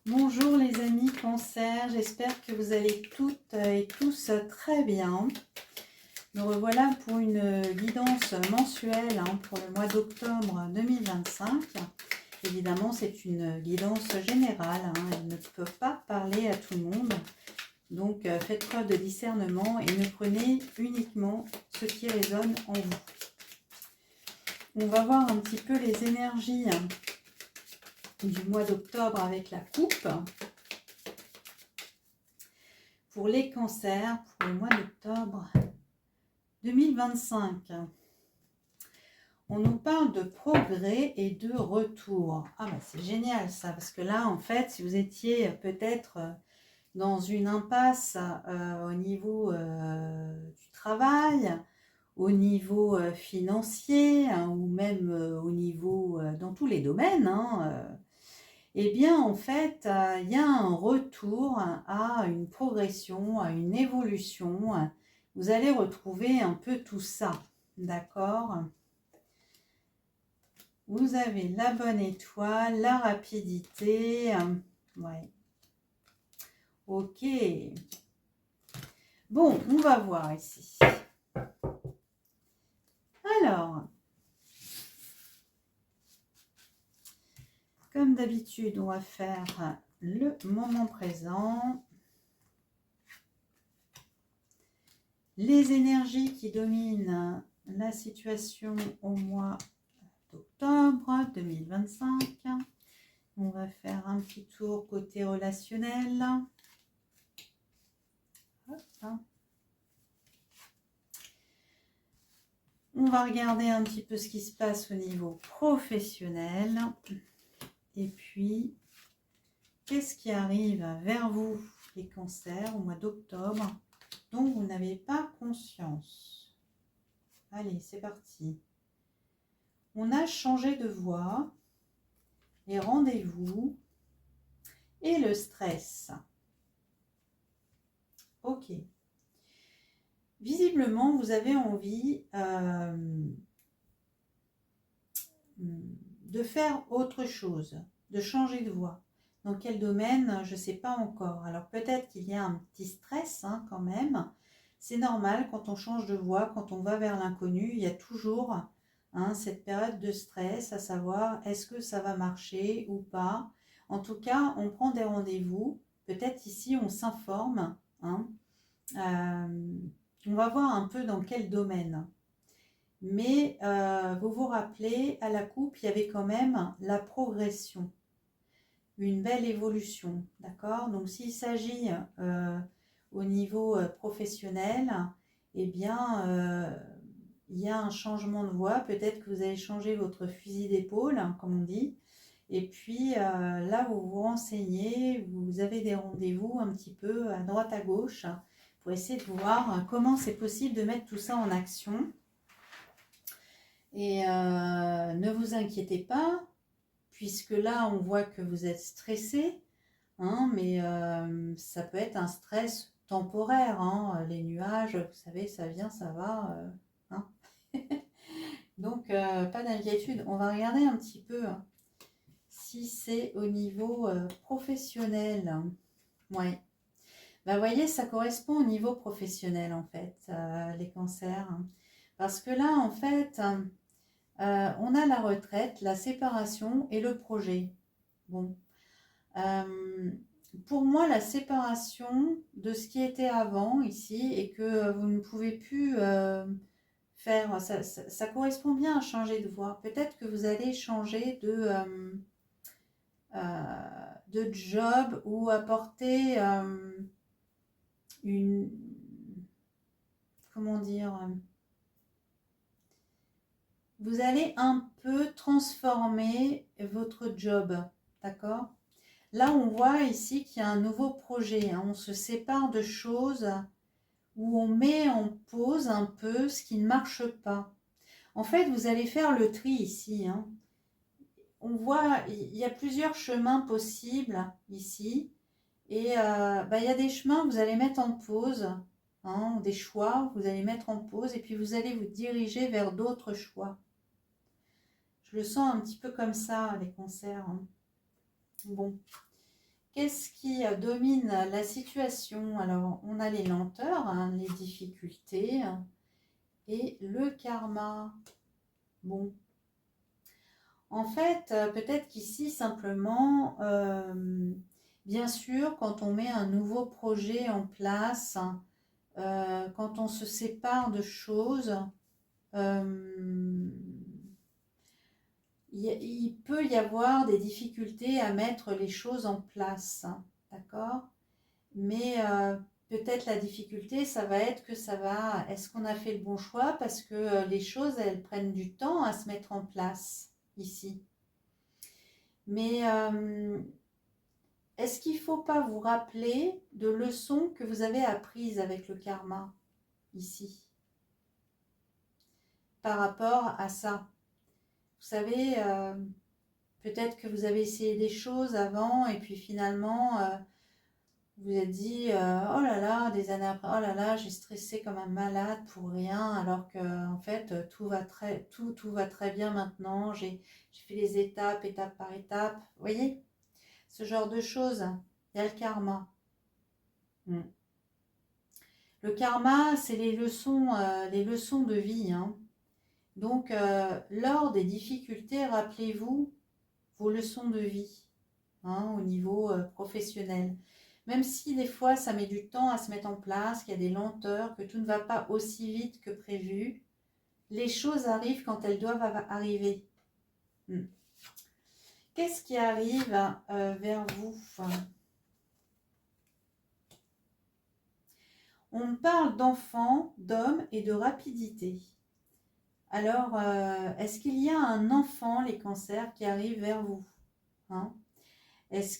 Bonjour les amis Cancer, j'espère que vous allez toutes et tous très bien. Nous revoilà pour une guidance mensuelle pour le mois d'octobre 2025. Évidemment, c'est une guidance générale, elle ne peut pas parler à tout le monde. Donc, faites preuve de discernement et ne prenez uniquement ce qui résonne en vous. On va voir un petit peu les énergies du mois d'octobre avec la coupe. Pour les cancers, pour le mois d'octobre 2025, on nous parle de progrès et de retour. Ah ben c'est génial ça, parce que là en fait, si vous étiez peut-être dans une impasse au niveau du travail, au niveau financier, ou même au niveau dans tous les domaines, eh bien, en fait, il y a un retour à une progression, à une évolution. Vous allez retrouver un peu tout ça, d'accord? Vous avez la bonne étoile, la rapidité. Ouais. Ok. Bon, on va voir ici. Alors, comme d'habitude, on va faire le moment présent. Les énergies qui dominent la situation au mois d'octobre 2025. On va faire un petit tour côté relationnel. Hop. On va regarder un petit peu ce qui se passe au niveau professionnel. Et puis, qu'est-ce qui arrive vers vous, les cancers, au mois d'octobre, dont vous n'avez pas conscience? Allez, c'est parti. On a changé de voie, les rendez-vous et le stress. Ok. Visiblement, vous avez envie de faire autre chose, de changer de voie. Dans quel domaine, je ne sais pas encore. Alors peut-être qu'il y a un petit stress quand même. C'est normal quand on change de voie, quand on va vers l'inconnu, il y a toujours cette période de stress, à savoir est-ce que ça va marcher ou pas. En tout cas, on prend des rendez-vous. Peut-être ici, on s'informe. On va voir un peu dans quel domaine. Mais vous vous rappelez, à la coupe, il y avait quand même la progression, une belle évolution, d'accord? Donc, s'il s'agit au niveau professionnel, eh bien, il y a un changement de voie. Peut-être que vous allez changer votre fusil d'épaule, comme on dit. Et puis, là, vous vous renseignez, vous avez des rendez-vous un petit peu à droite, à gauche, pour essayer de voir comment c'est possible de mettre tout ça en action. Et ne vous inquiétez pas, puisque là, on voit que vous êtes stressé, mais ça peut être un stress temporaire. Les nuages, vous savez, ça vient, ça va. Donc, pas d'inquiétude. On va regarder un petit peu si c'est au niveau professionnel. Ouais. Vous voyez, ça correspond au niveau professionnel, en fait, les cancers. Parce que là, en fait... on a la retraite, la séparation et le projet. Bon. Pour moi, la séparation de ce qui était avant ici et que vous ne pouvez plus faire, ça correspond bien à changer de voie. Peut-être que vous allez changer de job ou apporter une... Comment dire, vous allez un peu transformer votre job, d'accord? Là, on voit ici qu'il y a un nouveau projet. On se sépare de choses où on met en pause un peu ce qui ne marche pas. En fait, vous allez faire le tri ici. On voit, il y a plusieurs chemins possibles ici. Et il y a des chemins que vous allez mettre en pause, des choix que vous allez mettre en pause, et puis vous allez vous diriger vers d'autres choix. Je le sens un petit peu comme ça, les cancers. Bon. Qu'est-ce qui domine la situation? Alors, on a les lenteurs, hein, les difficultés et le karma. Bon, en fait, peut-être qu'ici, simplement, bien sûr, quand on met un nouveau projet en place, quand on se sépare de choses, il peut y avoir des difficultés à mettre les choses en place, d'accord? Mais peut-être la difficulté, ça va être que est-ce qu'on a fait le bon choix? Parce que les choses, elles prennent du temps à se mettre en place ici. Mais est-ce qu'il ne faut pas vous rappeler de leçons que vous avez apprises avec le karma ici par rapport à ça? Vous savez, peut-être que vous avez essayé des choses avant et puis finalement, vous vous êtes dit, oh là là, des années après, oh là là, j'ai stressé comme un malade pour rien, alors que en fait, tout va très bien maintenant. J'ai fait les étapes, étape par étape. Vous voyez, ce genre de choses. Il y a le karma. Le karma, c'est les leçons de vie, hein. Donc, lors des difficultés, rappelez-vous vos leçons de vie, hein, au niveau professionnel. Même si des fois, ça met du temps à se mettre en place, qu'il y a des lenteurs, que tout ne va pas aussi vite que prévu, les choses arrivent quand elles doivent arriver. Qu'est-ce qui arrive vers vous? On parle d'enfants, d'hommes et de rapidité. Alors, est-ce qu'il y a un enfant, les cancers, qui arrive vers vous, hein? Est-ce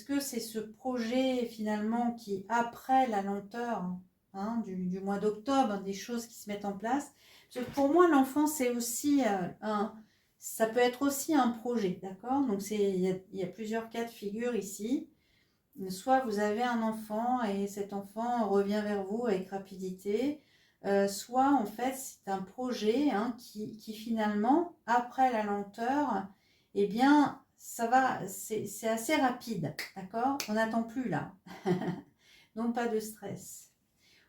que c'est ce projet finalement qui, après la lenteur, hein, du mois d'octobre, des choses qui se mettent en place? Parce que pour moi, l'enfant, c'est aussi ça peut être aussi un projet, d'accord? Donc, il y a plusieurs cas de figure ici. Soit vous avez un enfant et cet enfant revient vers vous avec rapidité, soit en fait c'est un projet, hein, qui finalement, après la lenteur, eh bien ça va, c'est assez rapide, d'accord? On n'attend plus là, donc pas de stress.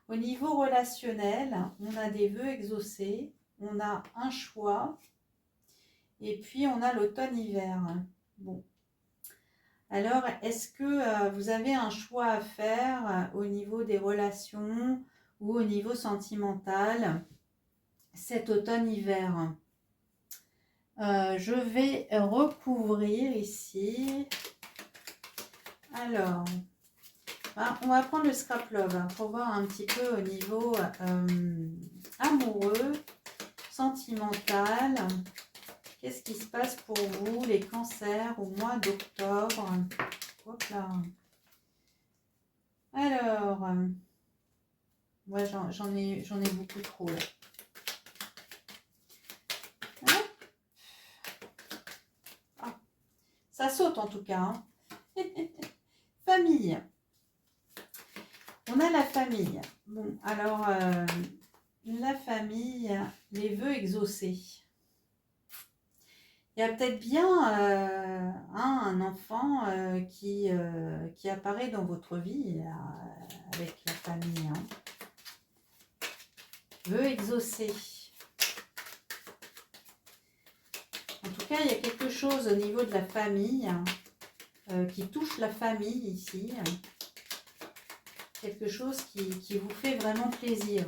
Au niveau relationnel, on a des vœux exaucés, on a un choix, et puis on a l'automne-hiver. Bon. Alors, est-ce que vous avez un choix à faire au niveau des relations ou au niveau sentimental cet automne-hiver? Je vais recouvrir ici. Alors, on va prendre le scrap love, hein, pour voir un petit peu au niveau amoureux, sentimental. Qu'est-ce qui se passe pour vous, les cancers, au mois d'octobre? Hop là. Alors, ouais, j'en ai beaucoup trop là. Ah, ça saute en tout cas, hein. Famille. On a la famille. Bon, alors, la famille, les vœux exaucés. Il y a peut-être bien un enfant qui apparaît dans votre vie avec la famille. Hein. Vœux exaucés. En tout cas, il y a quelque chose au niveau de la famille qui touche la famille ici. Quelque chose qui vous fait vraiment plaisir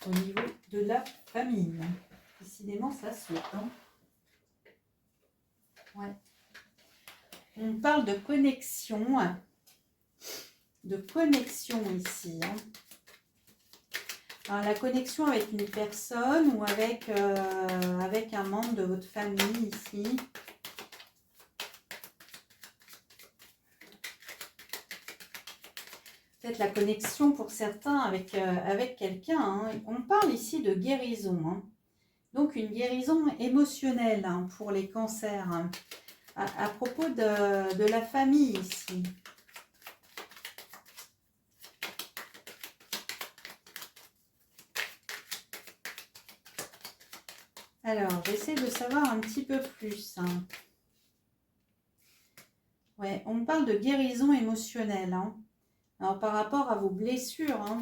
au niveau de la famille. Décidément, ça saute. Hein. Ouais. On parle de connexion ici. Hein. Alors, la connexion avec une personne ou avec un membre de votre famille ici. Peut-être la connexion pour certains avec quelqu'un. Hein. On parle ici de guérison. Hein. Donc, une guérison émotionnelle, hein, pour les cancers. Hein. À propos de la famille ici. Alors, j'essaie de savoir un petit peu plus. Hein. Ouais, on me parle de guérison émotionnelle. Hein. Alors, par rapport à vos blessures, hein.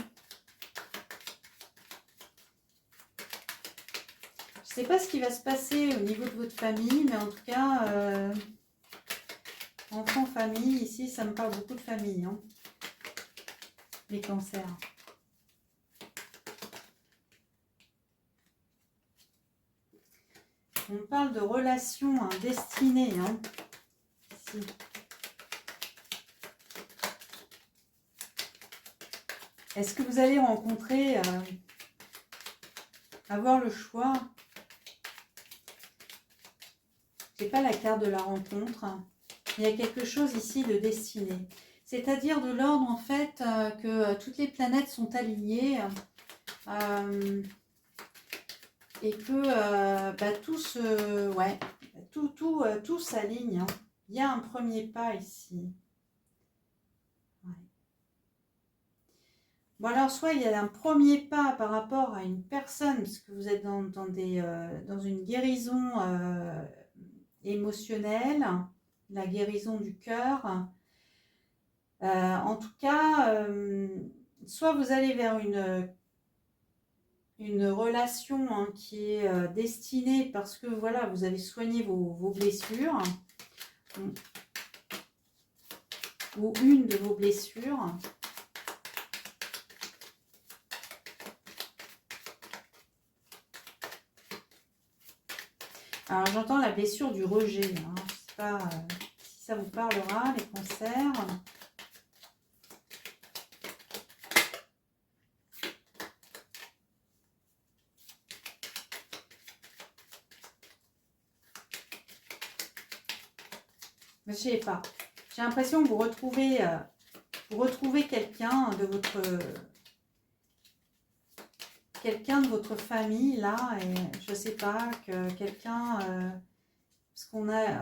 Je ne sais pas ce qui va se passer au niveau de votre famille, mais en tout cas, enfant, famille, ici, ça me parle beaucoup de famille. Hein. Les cancers. On parle de relations hein, destinées. Hein, ici. Est-ce que vous allez rencontrer, avoir le choix? Je n'ai pas la carte de la rencontre. Il y a quelque chose ici de destiné. C'est-à-dire de l'ordre en fait que toutes les planètes sont alignées et que tout s'aligne. Hein. Il y a un premier pas ici. Ouais. Bon alors soit il y a un premier pas par rapport à une personne, parce que vous êtes dans une guérison émotionnelle, la guérison du cœur. En tout cas, soit vous allez vers une relation hein, qui est destinée parce que voilà, vous avez soigné vos blessures, ou une de vos blessures. Alors j'entends la blessure du rejet. Hein. Je ne sais pas si ça vous parlera, les cancers. Je ne sais pas. J'ai l'impression que vous retrouvez quelqu'un de votre famille là, et je sais pas, que quelqu'un parce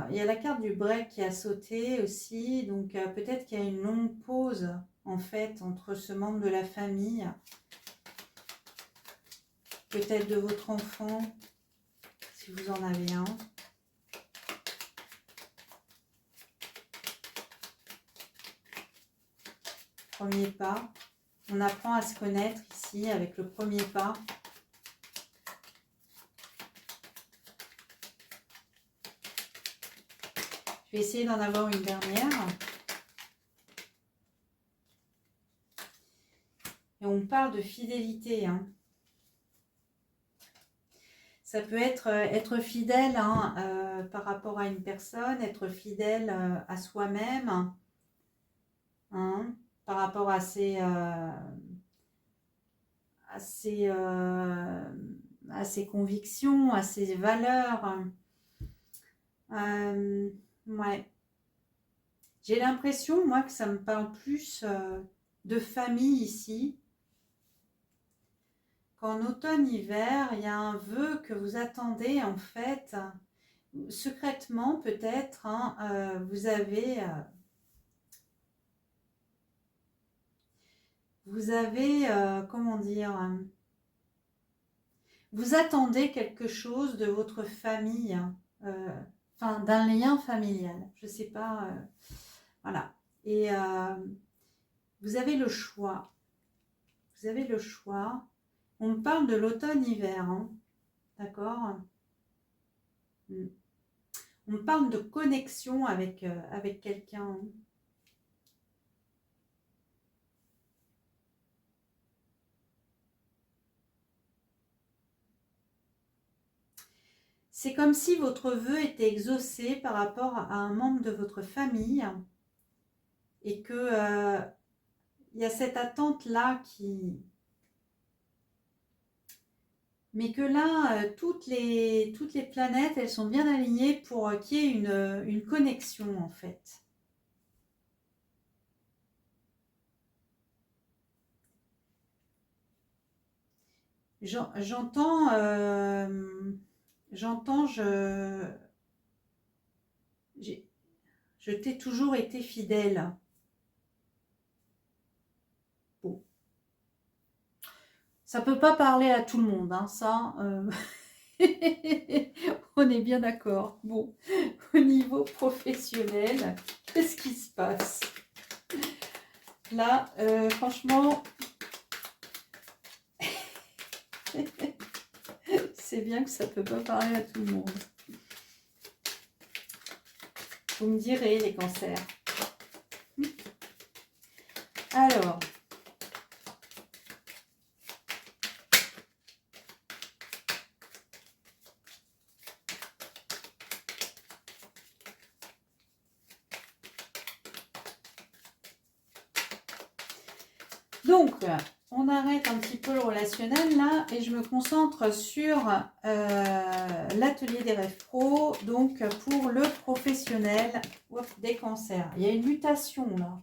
il y a la carte du break qui a sauté aussi, donc peut-être qu'il y a une longue pause en fait entre ce membre de la famille, peut-être de votre enfant si vous en avez un. Premier pas, on apprend à se connaître ici avec le premier pas. Je vais essayer d'en avoir une dernière. Et on parle de fidélité. Hein. Ça peut être fidèle hein, par rapport à une personne, être fidèle à soi-même, hein, par rapport à ses convictions, à ses valeurs. Ouais. J'ai l'impression, moi, que ça me parle plus de famille ici. Qu'en automne-hiver, il y a un vœu que vous attendez, en fait, secrètement peut-être, hein, vous avez, comment dire, vous attendez quelque chose de votre famille, enfin d'un lien familial, je ne sais pas, voilà. Et vous avez le choix. Vous avez le choix. On me parle de l'automne-hiver, hein, d'accord? On me parle de connexion avec quelqu'un. C'est comme si votre vœu était exaucé par rapport à un membre de votre famille et que il y a cette attente-là qui... Mais que là, toutes les planètes, elles sont bien alignées pour qu'il y ait une connexion, en fait. J'entends, je t'ai toujours été fidèle. Bon. Ça peut pas parler à tout le monde, hein, ça. On est bien d'accord. Bon, au niveau professionnel, Qu'est-ce qui se passe? Là, franchement, c'est bien que ça ne peut pas parler à tout le monde. Vous me direz, les cancers. Alors, donc, on arrête un petit peu le relationnel là et je me concentre sur l'atelier des rêves pro, donc pour le professionnel des cancers. Il y a une mutation là.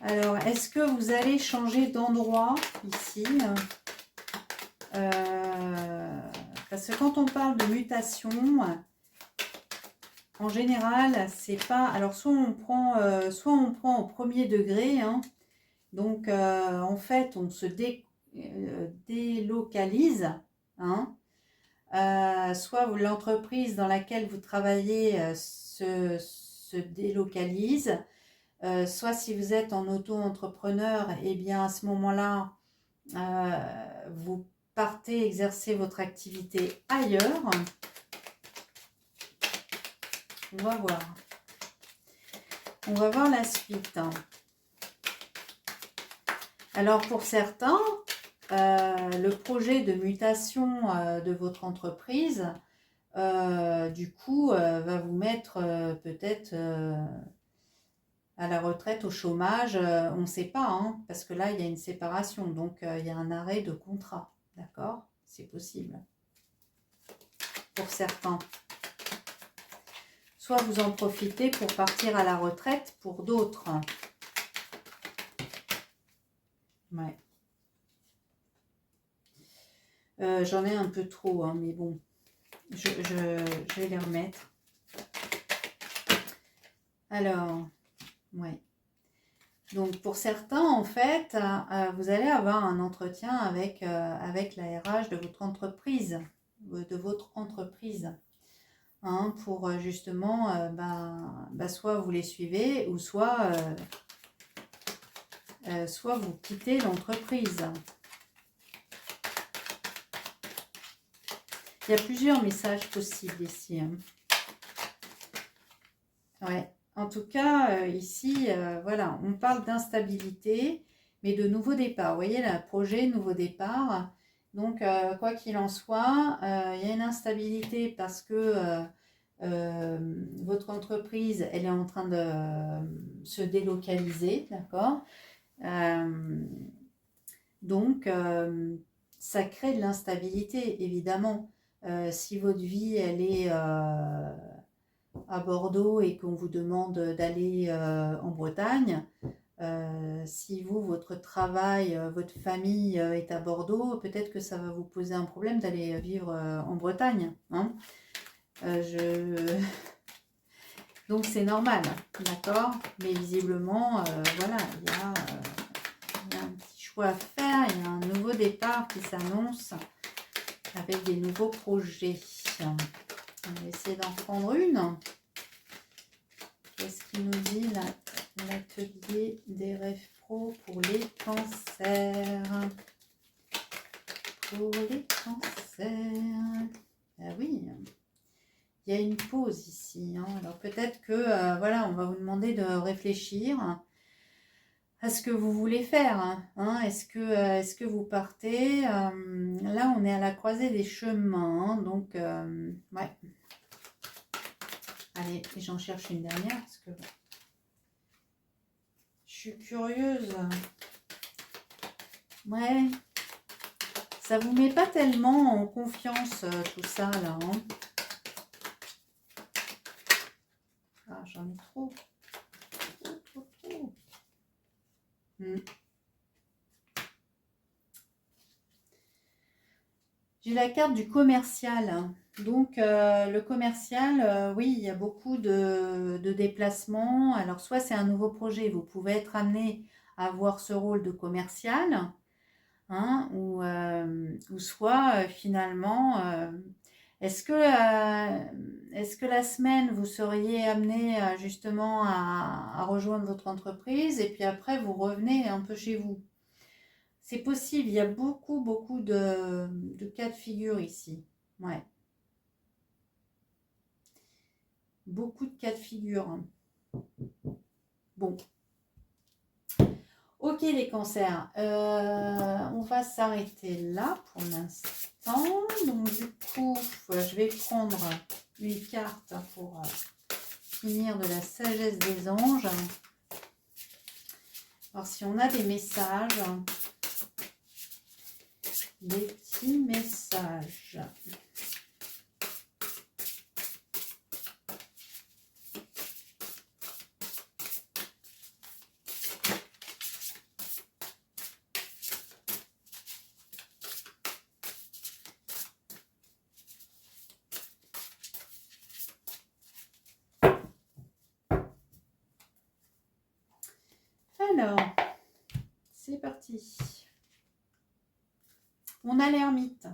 Alors, est-ce que vous allez changer d'endroit ici? Parce que quand on parle de mutation, en général, c'est pas... Alors, soit on prend au premier degré, hein, donc en fait, on se délocalise, hein, soit l'entreprise dans laquelle vous travaillez se délocalise, soit si vous êtes en auto-entrepreneur, et bien à ce moment-là, vous partez exercer votre activité ailleurs. On va voir. On va voir la suite. Alors pour certains, le projet de mutation de votre entreprise, du coup, va vous mettre peut-être à la retraite, au chômage, on ne sait pas, hein, parce que là, il y a une séparation, donc il y a un arrêt de contrat, d'accord? C'est possible. Pour certains. Soit vous en profitez pour partir à la retraite, pour d'autres. Ouais. J'en ai un peu trop, hein, mais bon, je vais les remettre. Alors, ouais. Donc, pour certains, en fait, vous allez avoir un entretien avec la RH de votre entreprise, hein, pour justement, soit vous les suivez, ou soit vous quittez l'entreprise. Il y a plusieurs messages possibles ici. Hein. Ouais. En tout cas, ici, voilà, on parle d'instabilité, mais de nouveau départ. Vous voyez, là, projet, nouveau départ. Donc, quoi qu'il en soit, il y a une instabilité parce que votre entreprise, elle est en train de se délocaliser, d'accord? Donc, ça crée de l'instabilité, évidemment. Si votre vie, elle est à Bordeaux et qu'on vous demande d'aller en Bretagne, si vous, votre travail, votre famille est à Bordeaux, peut-être que ça va vous poser un problème d'aller vivre en Bretagne. Hein. Donc c'est normal, d'accord? Mais visiblement, voilà, il y a un petit choix à faire, il y a un nouveau départ qui s'annonce avec des nouveaux projets. On va essayer d'en prendre une. Qu'est-ce qu'il nous dit l'atelier des rêves pro pour les cancers? Pour les cancers. Ah oui, il y a une pause ici. Hein. Alors peut-être que, voilà, on va vous demander de réfléchir à ce que vous voulez faire. Hein. Est-ce que vous partez là, on est à la croisée des chemins. Hein, donc, ouais. Allez, j'en cherche une dernière parce que je suis curieuse. Ouais. Ça vous met pas tellement en confiance tout ça là. Hein. Ah, j'en ai trop. Trop. J'ai la carte du commercial. Donc, le commercial, oui, il y a beaucoup de déplacements. Alors, soit c'est un nouveau projet, vous pouvez être amené à avoir ce rôle de commercial, hein, ou soit finalement, Est-ce que la semaine, vous seriez amené justement à rejoindre votre entreprise et puis après, vous revenez un peu chez vous? C'est possible, il y a beaucoup, beaucoup de cas de figure ici. Ouais, beaucoup de cas de figure. Bon, ok les cancers, on va s'arrêter là pour l'instant. Donc du coup, je vais prendre une carte pour finir de la sagesse des anges. Alors si on a des messages, des petits messages. Alors, c'est parti. On a l'ermite.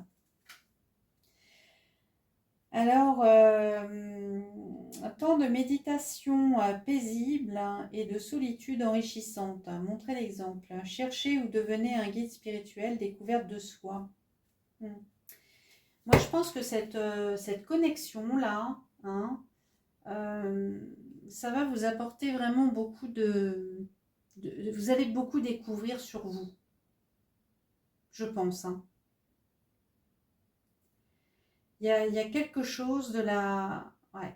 Alors, un temps de méditation paisible et de solitude enrichissante. Montrez l'exemple. Cherchez ou devenez un guide spirituel, découverte de soi. Moi, je pense que cette connexion-là, hein, ça va vous apporter vraiment beaucoup vous allez beaucoup découvrir sur vous. Je pense, hein. Il y a quelque chose de la... Ouais.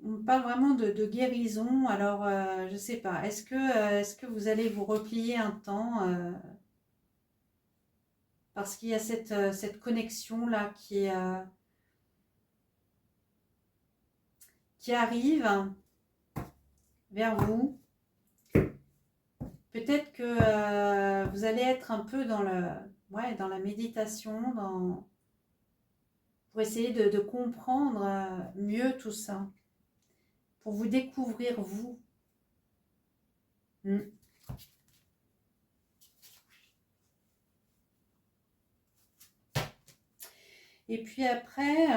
On parle vraiment de guérison. Alors, je ne sais pas. Est-ce que vous allez vous replier un temps parce qu'il y a cette connexion-là qui arrive vers vous. Peut-être que vous allez être un peu dans dans la méditation, pour essayer de comprendre mieux tout ça, pour vous découvrir vous. Et puis après,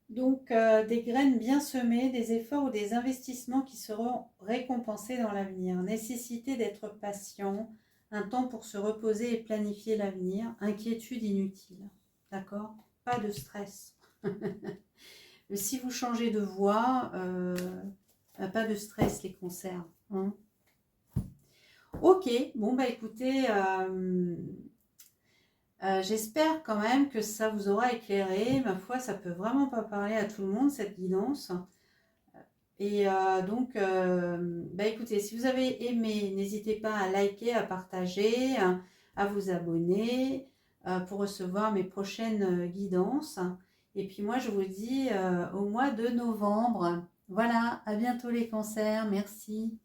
donc des graines bien semées, des efforts ou des investissements qui seront récompensés dans l'avenir. Nécessité d'être patient, un temps pour se reposer et planifier l'avenir, inquiétude inutile. D'accord? Pas de stress. Si vous changez de voie, pas de stress les cancers. Hein. Ok, bon bah écoutez, j'espère quand même que ça vous aura éclairé. Ma foi, ça peut vraiment pas parler à tout le monde, cette guidance. Et donc, bah écoutez, si vous avez aimé, n'hésitez pas à liker, à partager, à vous abonner pour recevoir mes prochaines guidances. Et puis moi, je vous dis au mois de novembre. Voilà, à bientôt les cancers. Merci.